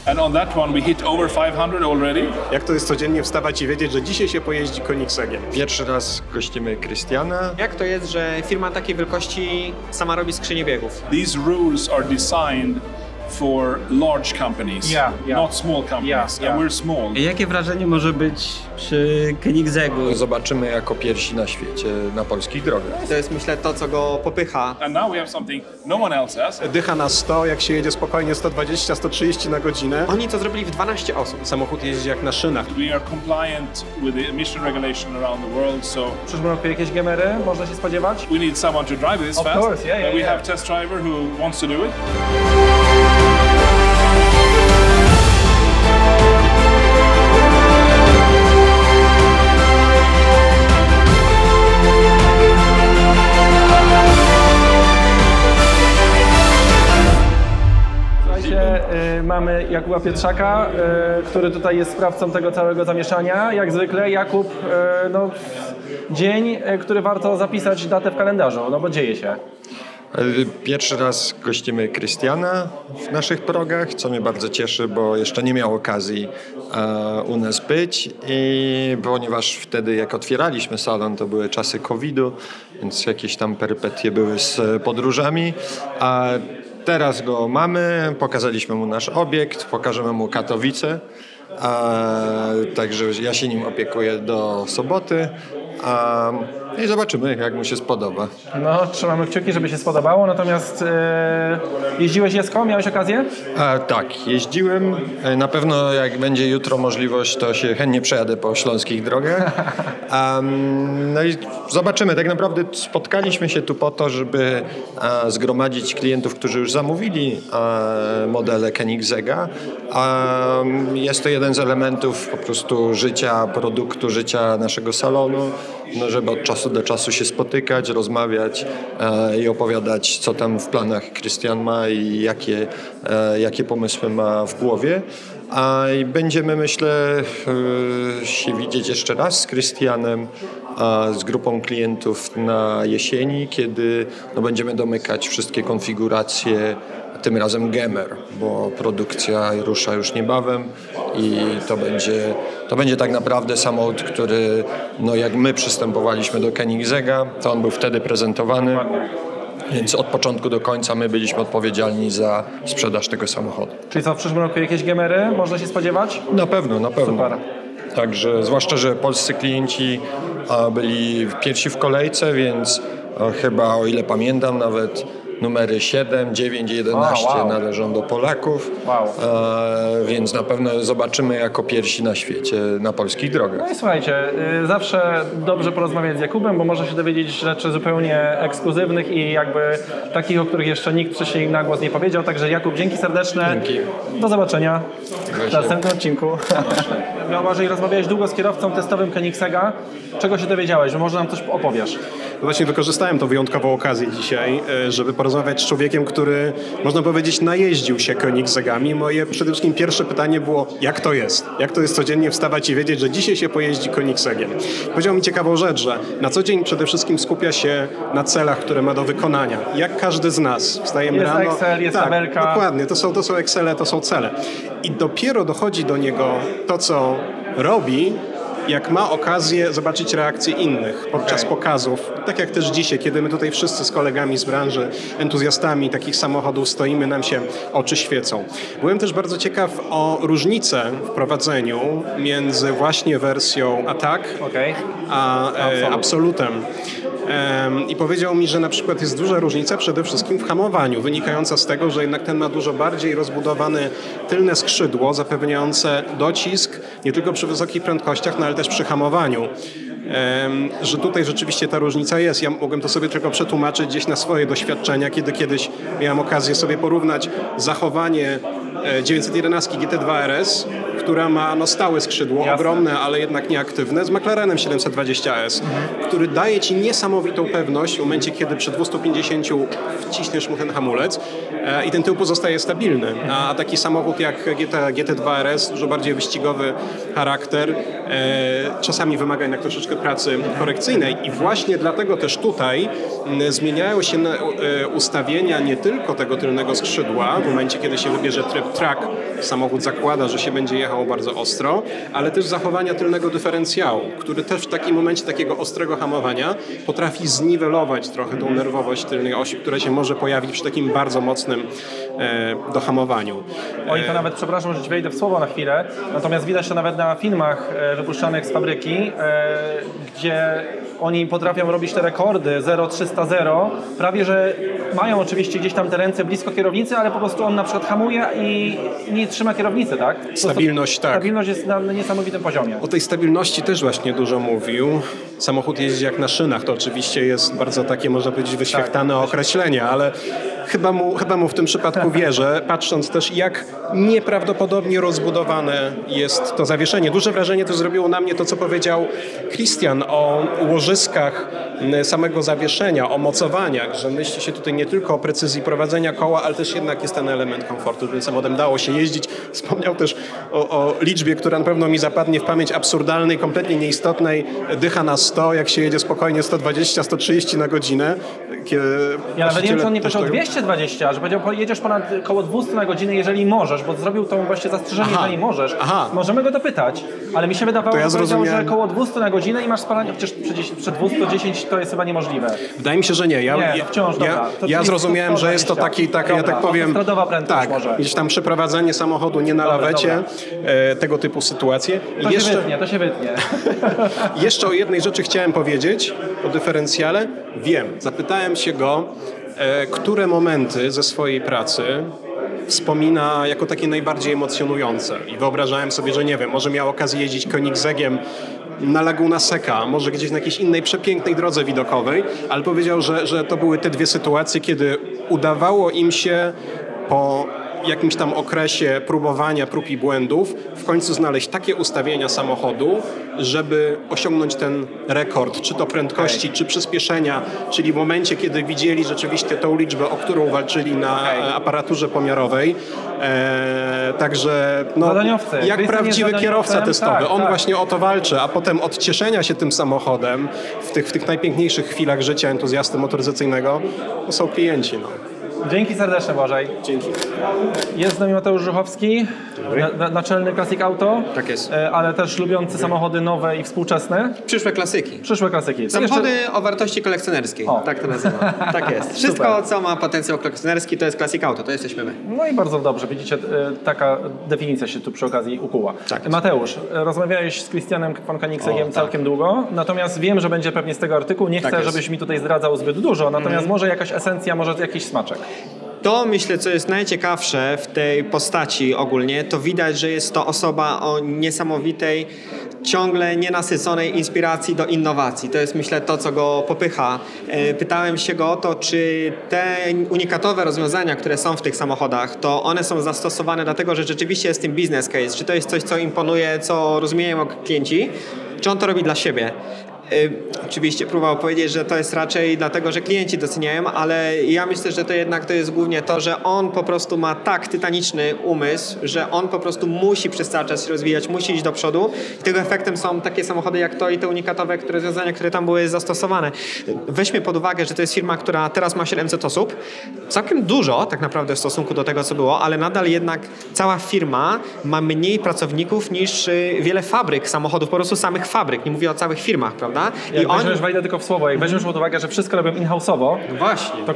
And on that one we hit over 500 already. Jak to jest codziennie wstawać i wiedzieć, że dzisiaj się pojeździ Koenigseggiem? Pierwszy raz gościmy Christiana. Jak to jest, że firma takiej wielkości sama robi skrzynię biegów? These rules are designed for large companies, not small companies, and we're small. Jakie wrażenie może być przy Koenigsegggu? Zobaczymy jako pierwsi na świecie na polskich drogach. To jest, myślę, to, co go popycha. And now we have something no one else has. Dycha na 100, jak się jedzie spokojnie 120-130 na godzinę. Oni to zrobili w 12 osób. Samochód jeździ jak na szynach. We are compliant with the emission regulation around the world, so W przyszłym roku jakieś gamery można się spodziewać? we need someone to drive this Of fast. course, yeah, And we yeah. have test driver who wants to do it. Słuchajcie, mamy Jakuba Pietrzaka, który tutaj jest sprawcą tego całego zamieszania. Jak zwykle Jakub, dzień, który warto zapisać datę w kalendarzu, no bo dzieje się. Pierwszy raz gościmy Christiana w naszych progach, co mnie bardzo cieszy, bo jeszcze nie miał okazji u nas być i ponieważ wtedy jak otwieraliśmy salon, to były czasy COVID-u, więc jakieś tam perypetie były z podróżami, a teraz go mamy, pokazaliśmy mu nasz obiekt, pokażemy mu Katowice, także ja się nim opiekuję do soboty. I zobaczymy, jak mu się spodoba. No, trzymamy kciuki, żeby się spodobało, natomiast jeździłeś Jeską, miałeś okazję? Tak, jeździłem. Na pewno jak będzie jutro możliwość, to się chętnie przejadę po śląskich drogach. No i zobaczymy. Tak naprawdę spotkaliśmy się tu po to, żeby zgromadzić klientów, którzy już zamówili modele Koenigsegga. Jest to jeden z elementów po prostu życia produktu, życia naszego salonu. No, żeby od czasu do czasu się spotykać, rozmawiać i opowiadać, co tam w planach Christian ma i jakie pomysły ma w głowie. I będziemy, myślę, się widzieć jeszcze raz z Christianem, z grupą klientów na jesieni, kiedy będziemy domykać wszystkie konfiguracje, tym razem Gamer, bo produkcja rusza już niebawem i to będzie tak naprawdę samochód, który, jak my przystępowaliśmy do Koenigsegga, to on był wtedy prezentowany, więc od początku do końca my byliśmy odpowiedzialni za sprzedaż tego samochodu. Czyli co, w przyszłym roku jakieś gamery można się spodziewać? Na pewno. Super. Także, zwłaszcza, że polscy klienci byli pierwsi w kolejce, więc chyba, o ile pamiętam, nawet numery 7, 9 i 11 należą do Polaków, więc na pewno zobaczymy jako pierwsi na świecie na polskich drogach. No i słuchajcie, zawsze dobrze porozmawiać z Jakubem, bo można się dowiedzieć rzeczy zupełnie ekskluzywnych i jakby takich, o których jeszcze nikt wcześniej na głos nie powiedział. Także Jakub, dzięki serdeczne. Dzięki. Do zobaczenia w następnym odcinku. Błażej, rozmawiałeś długo z kierowcą testowym Koenigsegga. Czego się dowiedziałeś? Może nam coś opowiesz? Właśnie wykorzystałem tą wyjątkową okazję dzisiaj, żeby porozmawiać z człowiekiem, który, można powiedzieć, najeździł się Koenigseggami. Moje przede wszystkim pierwsze pytanie było, jak to jest? Jak to jest codziennie wstawać i wiedzieć, że dzisiaj się pojeździ Koenigseggiem? Powiedział mi ciekawą rzecz, że na co dzień przede wszystkim skupia się na celach, które ma do wykonania. Jak każdy z nas. Wstajemy jest rano. Excel, jest tabelka. Dokładnie, to są Excele, to są cele. I dopiero dochodzi do niego to, co robi, jak ma okazję zobaczyć reakcje innych podczas pokazów. Tak jak też dzisiaj, kiedy my tutaj wszyscy z kolegami z branży, entuzjastami takich samochodów stoimy, nam się oczy świecą. Byłem też bardzo ciekaw o różnicę w prowadzeniu między właśnie wersją Attack a Absolutem. I powiedział mi, że na przykład jest duża różnica przede wszystkim w hamowaniu, wynikająca z tego, że jednak ten ma dużo bardziej rozbudowane tylne skrzydło, zapewniające docisk nie tylko przy wysokich prędkościach, ale też przy hamowaniu. Że tutaj rzeczywiście ta różnica jest. Ja mogłem to sobie tylko przetłumaczyć gdzieś na swoje doświadczenia, kiedy kiedyś miałem okazję sobie porównać zachowanie 911 GT2 RS, która ma stałe skrzydło, ogromne, ale jednak nieaktywne, z McLarenem 720S, który daje ci niesamowitą pewność w momencie, kiedy przy 250 wciśniesz mu ten hamulec i ten tył pozostaje stabilny. A taki samochód jak GT2 RS, dużo bardziej wyścigowy charakter, czasami wymaga jednak troszeczkę pracy korekcyjnej i właśnie dlatego też tutaj zmieniają się ustawienia nie tylko tego tylnego skrzydła w momencie, kiedy się wybierze tryb track samochód zakłada, że się będzie jechał bardzo ostro, ale też zachowania tylnego dyferencjału, który też w takim momencie takiego ostrego hamowania potrafi zniwelować trochę tą nerwowość tylnej osi, która się może pojawić przy takim bardzo mocnym dohamowaniu. Oj, to nawet, przepraszam, że ci wejdę w słowo na chwilę, natomiast widać to nawet na filmach wypuszczanych z fabryki, gdzie oni potrafią robić te rekordy 0-300-0, prawie że mają oczywiście gdzieś tam te ręce blisko kierownicy, ale po prostu on na przykład hamuje i nie trzyma kierownicy, tak? Stabilność, tak. Stabilność jest na niesamowitym poziomie. O tej stabilności też właśnie dużo mówił. Samochód jeździ jak na szynach, to oczywiście jest bardzo takie, można powiedzieć, wyświechtane określenie, ale chyba mu w tym przypadku wierzę, patrząc też jak nieprawdopodobnie rozbudowane jest to zawieszenie. Duże wrażenie też zrobiło na mnie to, co powiedział Christian o łożyskach samego zawieszenia, o mocowaniach, że myśli się tutaj nie tylko o precyzji prowadzenia koła, ale też jednak jest ten element komfortu, żeby samochodem dało się jeździć. Wspomniał też o liczbie, która na pewno mi zapadnie w pamięć, absurdalnej, kompletnie nieistotnej, dycha na 100, jak się jedzie spokojnie 120, 130 na godzinę. Ja nawet nie wiem, czy on nie powiedział 220, że powiedział, jedziesz ponad koło 200 na godzinę, jeżeli możesz, bo zrobił to właśnie zastrzeżenie, jeżeli możesz. Możemy go dopytać, ale mi się wydawało, że powiedział, że koło 200 na godzinę i masz spalanie, przecież przy 210 to jest chyba niemożliwe. Wydaje mi się, że nie. Ja zrozumiałem, że jest to taki, ja tak powiem, tak, gdzieś tam przeprowadzenie samochodu nie na lawecie, tego typu sytuacje. To się wytnie. Jeszcze o jednej rzeczy chciałem powiedzieć, o dyferencjale. Wiem, zapytałem się go, które momenty ze swojej pracy wspomina jako takie najbardziej emocjonujące. I wyobrażałem sobie, że nie wiem, może miał okazję jeździć Koenigseggiem na Laguna Seca, może gdzieś na jakiejś innej przepięknej drodze widokowej, ale powiedział, że to były te dwie sytuacje, kiedy udawało im się po jakimś tam okresie próbowania, prób i błędów w końcu znaleźć takie ustawienia samochodu, żeby osiągnąć ten rekord, czy to prędkości, czy przyspieszenia, czyli w momencie, kiedy widzieli rzeczywiście tą liczbę, o którą walczyli na aparaturze pomiarowej. Także jak prawdziwy kierowca testowy, on właśnie o to walczy, a potem odcieszenia się tym samochodem w tych najpiękniejszych chwilach życia entuzjasty motoryzacyjnego, to są klienci. Dzięki serdecznie, Błażej. Dzięki. Jest z nami Mateusz Żuchowski, naczelny Classic Auto. Tak jest. Ale też lubiący samochody nowe i współczesne. Przyszłe klasyki. Samochody o wartości kolekcjonerskiej. Tak to nazywam. Tak jest. Wszystko, co ma potencjał kolekcjonerski, to jest Classic Auto, to jesteśmy my. No i bardzo dobrze. Widzicie, taka definicja się tu przy okazji ukuła. Tak. Mateusz, rozmawiałeś z Christianem von Koenigseggiem całkiem długo, natomiast wiem, że będzie pewnie z tego artykuł. Nie chcę, żebyś mi tutaj zdradzał zbyt dużo, natomiast może jakaś esencja, może jakiś smaczek. To myślę, co jest najciekawsze w tej postaci ogólnie, to widać, że jest to osoba o niesamowitej, ciągle nienasyconej inspiracji do innowacji. To jest, myślę, to, co go popycha. Pytałem się go o to, czy te unikatowe rozwiązania, które są w tych samochodach, to one są zastosowane dlatego, że rzeczywiście jest tym business case, czy to jest coś, co imponuje, co rozumieją klienci, czy on to robi dla siebie. Oczywiście próbował powiedzieć, że to jest raczej dlatego, że klienci doceniają, ale ja myślę, że to jednak to jest głównie to, że on po prostu ma tak tytaniczny umysł, że on po prostu musi przez cały czas się rozwijać, musi iść do przodu i tego efektem są takie samochody jak to i te unikatowe rozwiązania, które tam były zastosowane. Weźmy pod uwagę, że to jest firma, która teraz ma 700 osób, całkiem dużo tak naprawdę w stosunku do tego, co było, ale nadal jednak cała firma ma mniej pracowników niż wiele fabryk samochodów, po prostu samych fabryk, nie mówię o całych firmach, prawda? Wejdę tylko w słowo, jak weźmiesz pod uwagę, że wszystko robią in-house'owo, to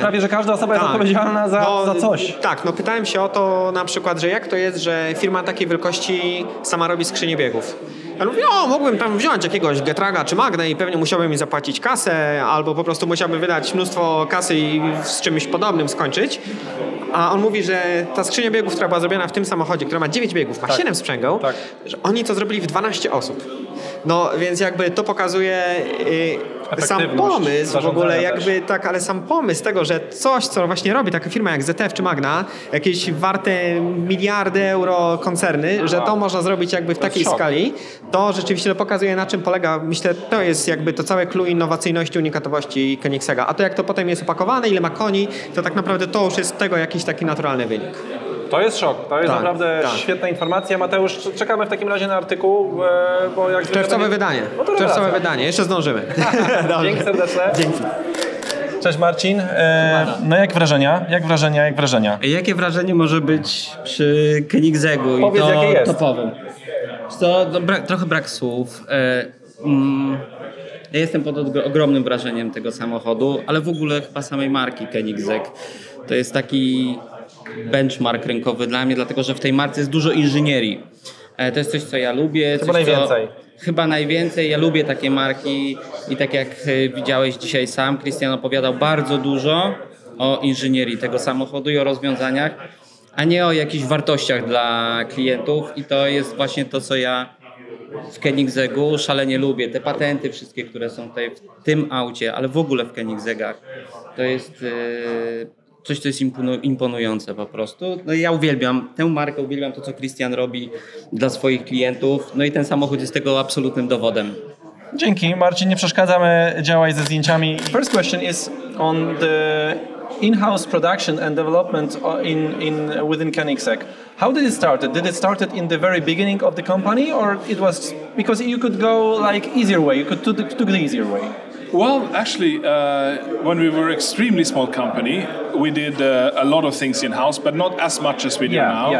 prawie, że każda osoba jest odpowiedzialna za coś. Tak, pytałem się o to na przykład, że jak to jest, że firma takiej wielkości sama robi skrzynię biegów. Ja mówię, mógłbym tam wziąć jakiegoś Getraga czy Magnę i pewnie musiałbym mi zapłacić kasę, albo po prostu musiałbym wydać mnóstwo kasy i z czymś podobnym skończyć. A on mówi, że ta skrzynia biegów, która była zrobiona w tym samochodzie, która ma 9 biegów, ma 7 sprzęgł, że oni to zrobili w 12 osób. No więc jakby to pokazuje sam pomysł w ogóle, jakby tak, ale sam pomysł tego, że coś, co właśnie robi taka firma jak ZF czy Magna, jakieś warte miliardy euro koncerny, że to można zrobić jakby w takiej skali, to rzeczywiście pokazuje, na czym polega. Myślę, to jest jakby to całe clue innowacyjności, unikatowości Koenigsegga. A to jak to potem jest opakowane, ile ma koni, to tak naprawdę to już jest tego jakiś taki naturalny wynik. To jest szok, to jest naprawdę świetna informacja. Mateusz, czekamy w takim razie na artykuł, bo jak czerwcowe wydanie. Czerwcowe wydanie, jeszcze zdążymy. Dzięki serdeczne. Dzięki. Cześć Marcin. No jak wrażenia? Jakie wrażenie może być przy Koenigseggu i to topowym? Trochę brak słów. Ja jestem pod ogromnym wrażeniem tego samochodu, ale w ogóle chyba samej marki Koenigsegg. To jest taki benchmark rynkowy dla mnie, dlatego że w tej marce jest dużo inżynierii. To jest coś, co ja lubię. Chyba najwięcej. Ja lubię takie marki i tak jak widziałeś dzisiaj sam, Christian opowiadał bardzo dużo o inżynierii tego samochodu i o rozwiązaniach, a nie o jakichś wartościach dla klientów i to jest właśnie to, co ja w Koenigseggu szalenie lubię. Te patenty wszystkie, które są tutaj w tym aucie, ale w ogóle w Koenigsegach, to jest coś, co jest imponujące po prostu. No i ja uwielbiam tę markę, uwielbiam to, co Christian robi dla swoich klientów. No i ten samochód jest tego absolutnym dowodem. Dzięki. Marcin, nie przeszkadzamy, działaj ze zdjęciami. First question is on the in-house production and development within Koenigsegg. How did it start? Did it start in the very beginning of the company, or it was because you could go like easier way? You could took the easier way. Well, actually, when we were extremely small company, we did a lot of things in-house, but not as much as we do now.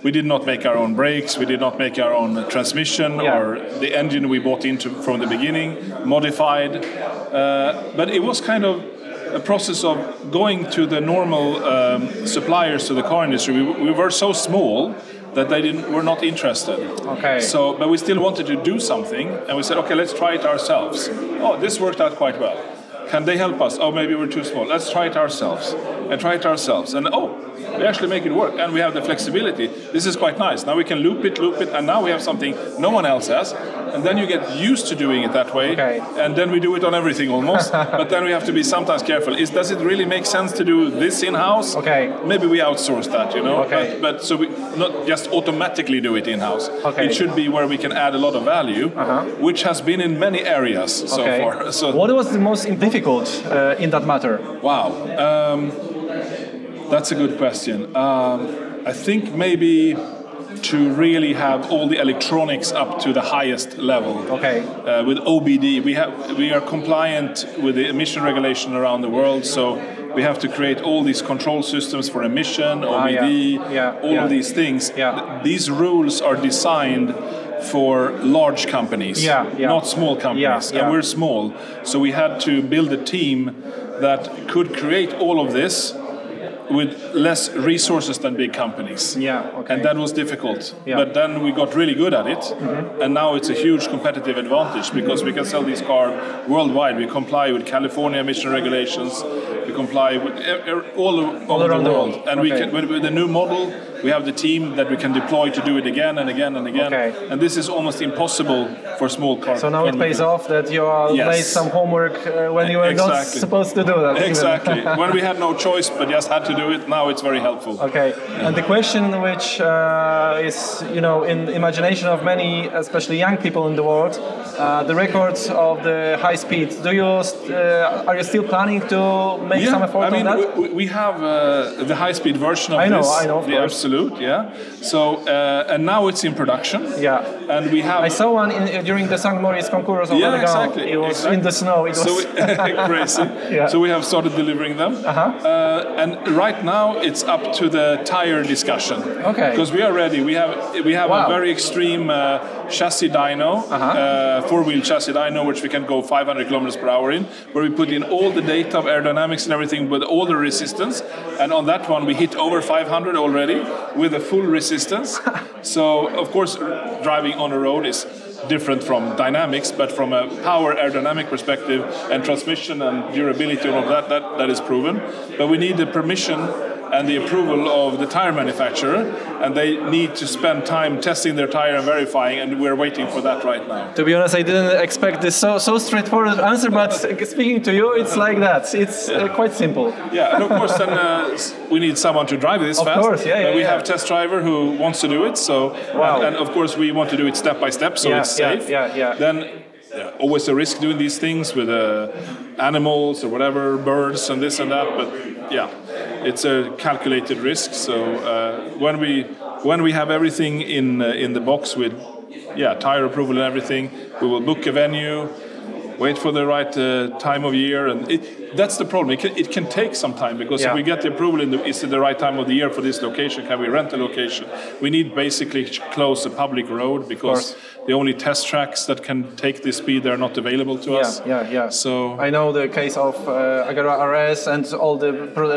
We did not make our own brakes, we did not make our own transmission or the engine we bought into from the beginning, modified. But it was kind of a process of going to the normal suppliers to the car industry. We were so small that they were not interested. Okay. So, but we still wanted to do something, and we said, okay, let's try it ourselves. Oh, this worked out quite well. Can they help us? Oh, maybe we're too small. Let's try it ourselves. And try it ourselves. And we actually make it work. And we have the flexibility. This is quite nice. Now we can loop it, and now we have something no one else has. And then you get used to doing it that way. Okay. And then we do it on everything almost. But then we have to be sometimes careful. Does it really make sense to do this in-house? Okay. Maybe we outsource that, you know? Okay. But so we not just automatically do it in-house. Okay. It should be where we can add a lot of value, which has been in many areas so far. So what was the most difficult in that matter? Wow. That's a good question. I think maybe to really have all the electronics up to the highest level. Okay. With OBD, we are compliant with the emission regulation around the world, so we have to create all these control systems for emission, OBD, all of these things. These rules are designed for large companies, not small companies, and we're small. So we had to build a team that could create all of this with less resources than big companies. And that was difficult. But then we got really good at it, and now it's a huge competitive advantage because we can sell these cars worldwide. We comply with California emission regulations. We comply with all around the world. And we can, with the new model, we have the team that we can deploy to do it again and again and again. And this is almost impossible for small cars. So now it pays off that you made some homework when you were not supposed to do that. Exactly. When we had no choice but just had to do it, now it's very helpful. Okay. And the question which is, in the imagination of many, especially young people in the world, the records of the high speed. Are you still planning to make some effort on that? We have the high speed version of this. I know. The Absolute, So and now it's in production. And we have. I saw one during the St. Moritz Concours. Exactly. It was in the snow. It was crazy. So we have started delivering them. And right now it's up to the tire discussion. Okay. Because we are ready. We have a very extreme chassis dyno, 4-wheel chassis dyno, which we can go 500 kilometers per hour in, where we put in all the data of aerodynamics and everything with all the resistance. And on that one, we hit over 500 already with a full resistance. So, of course, driving on a road is different from dynamics, but from a power aerodynamic perspective and transmission and durability and all of that is proven. But we need the permission and the approval of the tire manufacturer, and they need to spend time testing their tire and verifying, and we're waiting for that right now. To be honest, I didn't expect this so straightforward answer, but speaking to you, it's like that. It's quite simple. And of course then we need someone to drive this fast. Of course, we have a test driver who wants to do it, so and of course we want to do it step by step, so it's safe. Then always a risk doing these things with animals or whatever, birds and this and that, but it's a calculated risk. So when we have everything in the box with tire approval and everything, we will book a venue. wait for the right time of year, and that's the problem. It can take some time because if we get the approval, is it the right time of the year for this location? Can we rent a location? We need basically close a public road because the only test tracks that can take this speed are not available to us. So I know the case of Agera RS and all the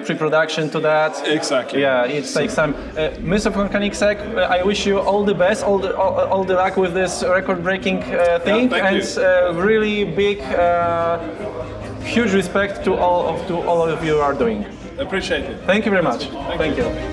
pre-production to that. Exactly. Yeah, it takes time. Mr. von Koenigsegg, I wish you all the best, all the luck with this record-breaking thing, and really big, huge respect to all of you are doing. Appreciate it. Thank you very much. Thank you.